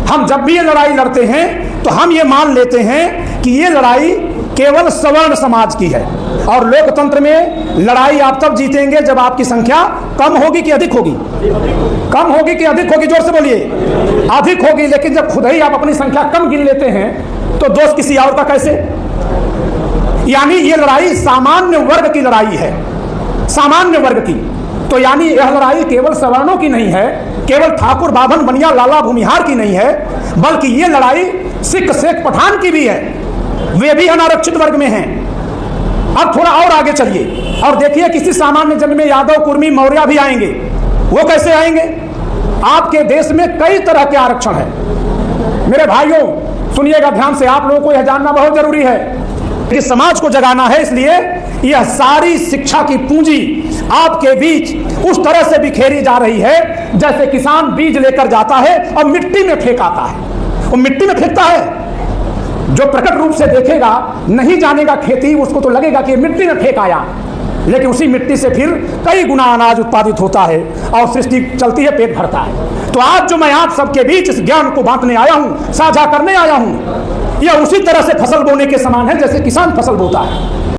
हम जब भी ये लड़ाई लड़ते हैं तो हम ये मान लेते हैं कि ये लड़ाई केवल सवर्ण समाज की है। और लोकतंत्र में लड़ाई आप तब जीतेंगे जब आपकी संख्या कम होगी कि अधिक होगी? कम होगी कि अधिक होगी? जोर से बोलिए। अधिक होगी। लेकिन जब खुद ही आप अपनी संख्या कम गिन लेते हैं तो दोष किसी और का कैसे? यानी ये लड़ाई सामान्य वर्ग की लड़ाई है, सामान्य वर्ग की। तो यानी यह लड़ाई केवल सवर्णों की नहीं है, केवल ठाकुर बाभन बनिया लाला भूमिहार की नहीं है, बल्कि ये लड़ाई सिख शेख पठान की भी है। वे भी अनारक्षित वर्ग में हैं। अब थोड़ा और आगे चलिए और देखिए किसी सामान्य जन में यादव, कुर्मी, मौर्य भी आएंगे। वो कैसे आएंगे? आपके देश में कई तरह के आरक्षण है। मेरे भाइयों सुनिएगा ध्यान से, आप लोगों को यह जानना बहुत जरूरी है कि समाज को जगाना है। इसलिए यह सारी शिक्षा की पूंजी आपके बीच उस तरह से बिखेरी जा रही है जैसे किसान बीज लेकर जाता है और मिट्टी में फेंक आता है। वो मिट्टी में फेंकता है, जो प्रकट रूप से देखेगा, नहीं जानेगा खेती, उसको तो लगेगा कि मिट्टी में फेंक आया, लेकिन उसी मिट्टी से फिर कई गुना अनाज उत्पादित होता है और सृष्टि चलती है, पेट भरता है। तो आज जो मैं आप सबके बीच इस ज्ञान को बांटने आया हूं, साझा करने आया हूं, यह उसी तरह से फसल बोने के समान है जैसे किसान फसल बोता है।